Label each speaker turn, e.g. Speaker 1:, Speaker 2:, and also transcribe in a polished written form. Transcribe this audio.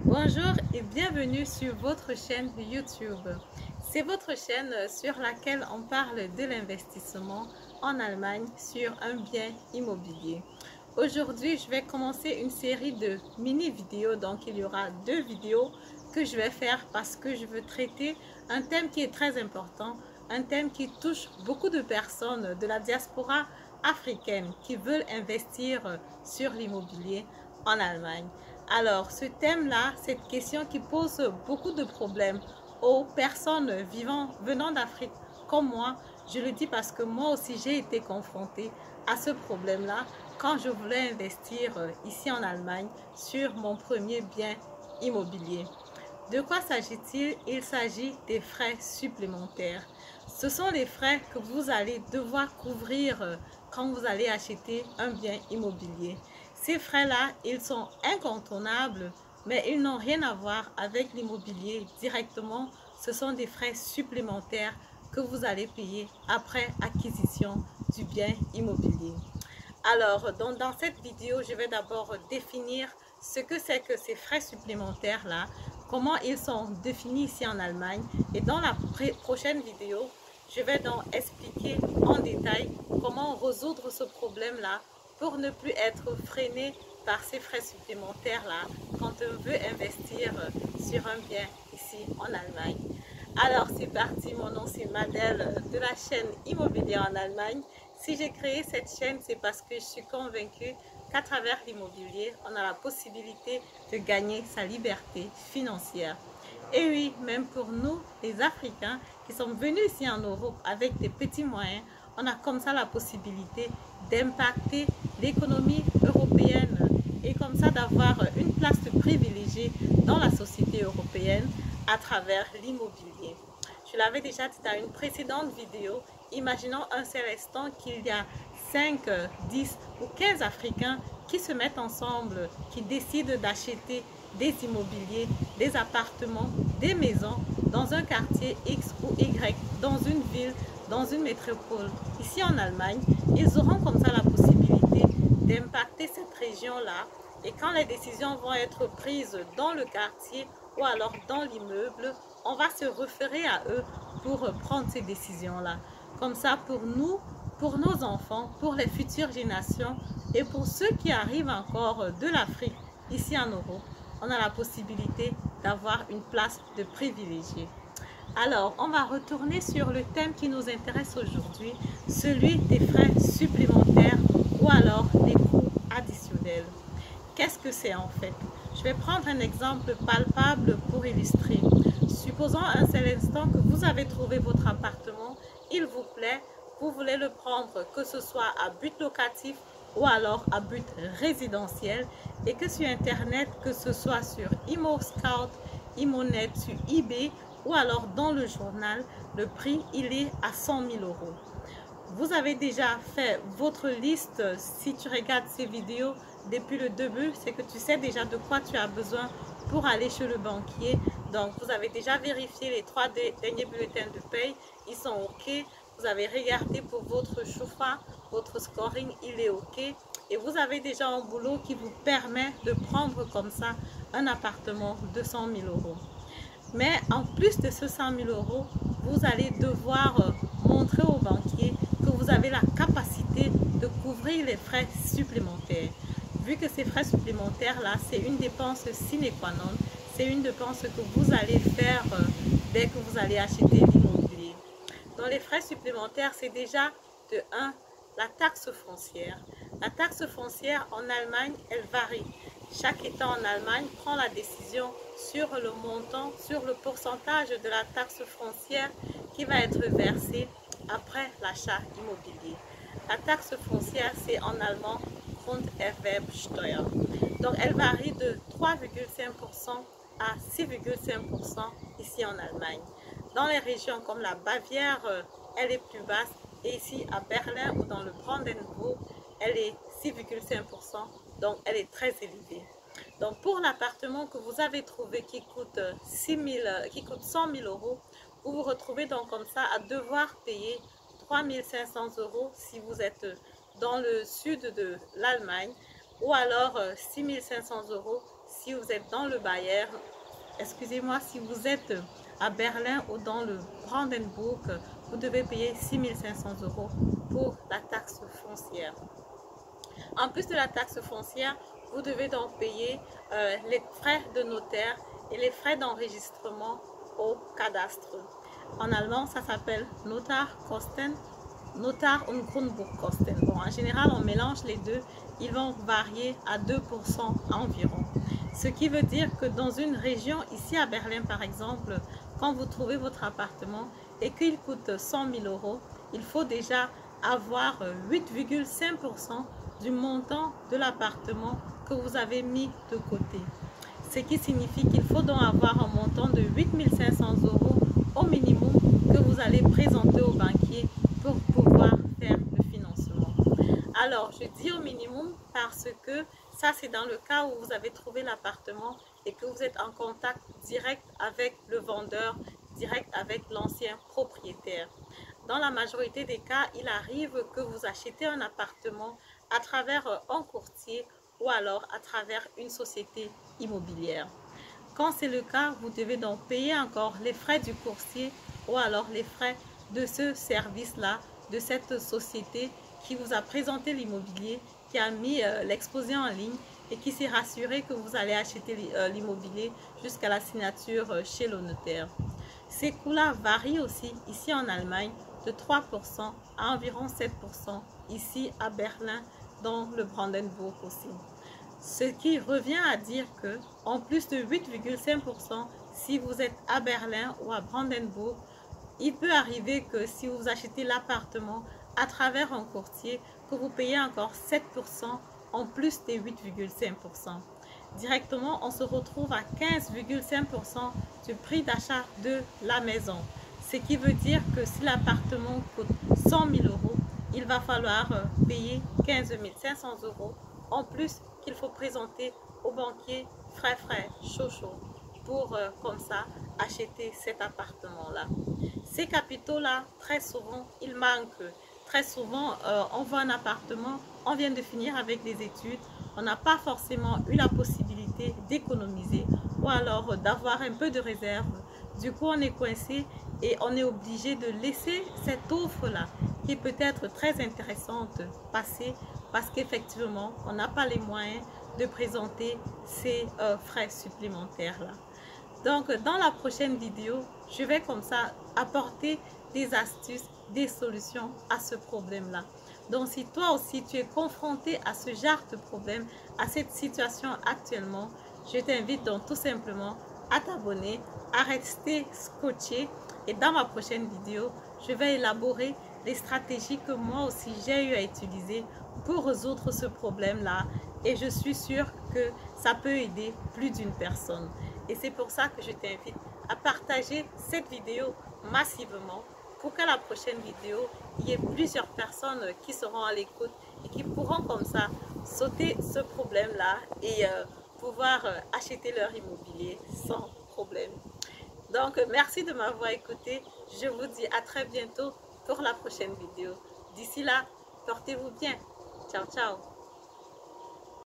Speaker 1: Bonjour et bienvenue sur votre chaîne YouTube. C'est votre chaîne sur laquelle on parle de l'investissement en Allemagne sur un bien immobilier. Aujourd'hui, je vais commencer une série de mini-vidéos. Donc, il y aura 2 vidéos que je vais faire parce que je veux traiter un thème qui est très important, un thème qui touche beaucoup de personnes de la diaspora africaine qui veulent investir sur l'immobilier en Allemagne. Alors, ce thème-là, cette question qui pose beaucoup de problèmes aux personnes venant d'Afrique comme moi, je le dis parce que moi aussi j'ai été confrontée à ce problème-là quand je voulais investir ici en Allemagne sur mon premier bien immobilier. De quoi s'agit-il? Il s'agit des frais supplémentaires. Ce sont les frais que vous allez devoir couvrir quand vous allez acheter un bien immobilier. Ces frais-là, ils sont incontournables, mais ils n'ont rien à voir avec l'immobilier directement. Ce sont des frais supplémentaires que vous allez payer après acquisition du bien immobilier. Alors, dans cette vidéo, je vais d'abord définir ce que c'est que ces frais supplémentaires-là, comment ils sont définis ici en Allemagne. Et dans la prochaine vidéo, je vais donc expliquer en détail comment résoudre ce problème-là pour ne plus être freiné par ces frais supplémentaires-là quand on veut investir sur un bien ici en Allemagne. Alors c'est parti, mon nom c'est Madel de la chaîne Immobilier en Allemagne. Si j'ai créé cette chaîne, c'est parce que je suis convaincue qu'à travers l'immobilier, on a la possibilité de gagner sa liberté financière. Et oui, même pour nous, les Africains qui sont venus ici en Europe avec des petits moyens, on a comme ça la possibilité d'impacter l'économie européenne et comme ça d'avoir une place privilégiée dans la société européenne à travers l'immobilier. Je l'avais déjà dit dans une précédente vidéo, imaginons un seul instant qu'il y a 5, 10 ou 15 Africains qui se mettent ensemble, qui décident d'acheter des immobiliers, des appartements, des maisons dans un quartier X ou Y, dans une ville, dans une métropole. Ici en Allemagne, ils auront comme ça la possibilité d'impacter cette région-là. Et quand les décisions vont être prises dans le quartier ou alors dans l'immeuble, on va se référer à eux pour prendre ces décisions-là. Comme ça, pour nous, pour nos enfants, pour les futures générations et pour ceux qui arrivent encore de l'Afrique, ici en Europe, on a la possibilité d'avoir une place de privilégié. Alors, on va retourner sur le thème qui nous intéresse aujourd'hui, celui des frais supplémentaires ou alors des coûts additionnels. Qu'est-ce que c'est en fait? Je vais prendre un exemple palpable pour illustrer. Supposons un seul instant que vous avez trouvé votre appartement, il vous plaît, vous voulez le prendre que ce soit à but locatif ou alors à but résidentiel et que sur internet, que ce soit sur ImmoScout, ImmoNet, sur eBay ou alors dans le journal, le prix il est à 100 000 euros. Vous avez déjà fait votre liste. Si tu regardes ces vidéos depuis le début, c'est que tu sais déjà de quoi tu as besoin pour aller chez le banquier. Donc, vous avez déjà vérifié les 3 derniers bulletins de paye. Ils sont OK. Vous avez regardé pour votre chauffeur, votre scoring, il est OK. Et vous avez déjà un boulot qui vous permet de prendre comme ça un appartement de 100 000 euros. Mais en plus de ce 100 000 euros, vous allez devoir montrer au banquier que vous avez la capacité de couvrir les frais supplémentaires. Vu que ces frais supplémentaires-là, c'est une dépense sine qua non, c'est une dépense que vous allez faire dès que vous allez acheter l'immobilier. Donc les frais supplémentaires, c'est déjà de 1, la taxe foncière. La taxe foncière en Allemagne, elle varie. Chaque État en Allemagne prend la décision sur le montant, sur le pourcentage de la taxe foncière qui va être versée après l'achat immobilier. La taxe foncière, c'est en allemand Grunderwerbsteuer. Donc, elle varie de 3,5% à 6,5% ici en Allemagne. Dans les régions comme la Bavière, elle est plus basse. Et ici à Berlin ou dans le Brandenburg, elle est 6,5%. Donc, elle est très élevée. Donc, pour l'appartement que vous avez trouvé qui coûte 100 000 euros, vous vous retrouvez donc comme ça à devoir payer 3 500 euros si vous êtes dans le sud de l'Allemagne ou alors 6 500 euros si vous êtes dans le Bayern, excusez-moi, si vous êtes à Berlin ou dans le Brandenburg, vous devez payer 6 500 € pour la taxe foncière. En plus de la taxe foncière, vous devez donc payer les frais de notaire et les frais d'enregistrement au cadastre. En allemand, ça s'appelle Notarkosten, Notar- und Grundbuchkosten. Bon, en général, on mélange les deux. Ils vont varier à 2% environ. Ce qui veut dire que dans une région, ici à Berlin par exemple, quand vous trouvez votre appartement et qu'il coûte 100 000 €, il faut déjà avoir 8,5% du montant de l'appartement que vous avez mis de côté. Ce qui signifie qu'il faut donc avoir un montant de 8 500 € au minimum que vous allez présenter au banquier pour pouvoir faire le financement. Alors, je dis au minimum parce que ça, c'est dans le cas où vous avez trouvé l'appartement et que vous êtes en contact direct avec le vendeur, direct avec l'ancien propriétaire. Dans la majorité des cas, il arrive que vous achetez un appartement à travers un courtier ou alors à travers une société immobilière. Quand c'est le cas, vous devez donc payer encore les frais du courtier ou alors les frais de ce service-là, de cette société qui vous a présenté l'immobilier, qui a mis l'exposé en ligne et qui s'est rassuré que vous allez acheter l'immobilier jusqu'à la signature chez le notaire. Ces coûts-là varient aussi ici en Allemagne de 3% à environ 7% ici à Berlin, dans le Brandenburg aussi. Ce qui revient à dire que, en plus de 8,5%, si vous êtes à Berlin ou à Brandenburg, il peut arriver que si vous achetez l'appartement à travers un courtier, que vous payez encore 7% en plus des 8,5%. Directement, on se retrouve à 15,5% du prix d'achat de la maison. Ce qui veut dire que si l'appartement coûte 100 000 €, il va falloir payer 15 500 € en plus qu'il faut présenter au banquier frais chaud pour comme ça acheter cet appartement-là. Ces capitaux-là, très souvent, ils manquent. Très souvent, on voit un appartement, on vient de finir avec des études, on n'a pas forcément eu la possibilité d'économiser ou alors d'avoir un peu de réserve. Du coup, on est coincé et on est obligé de laisser cette offre-là, qui est peut-être très intéressante, passer parce qu'effectivement, on n'a pas les moyens de présenter ces frais supplémentaires-là. Donc, dans la prochaine vidéo, je vais comme ça apporter des astuces, des solutions à ce problème-là. Donc, si toi aussi, tu es confronté à ce genre de problème, à cette situation actuellement, je t'invite donc tout simplement à t'abonner, à rester scotché. Et dans ma prochaine vidéo, je vais élaborer les stratégies que moi aussi j'ai eu à utiliser pour résoudre ce problème-là. Et je suis sûre que ça peut aider plus d'une personne. Et c'est pour ça que je t'invite à partager cette vidéo massivement pour qu'à la prochaine vidéo, il y ait plusieurs personnes qui seront à l'écoute et qui pourront comme ça sauter ce problème-là et pouvoir acheter leur immobilier sans problème. Donc, merci de m'avoir écouté. Je vous dis à très bientôt pour la prochaine vidéo. D'ici là, portez-vous bien. Ciao, ciao.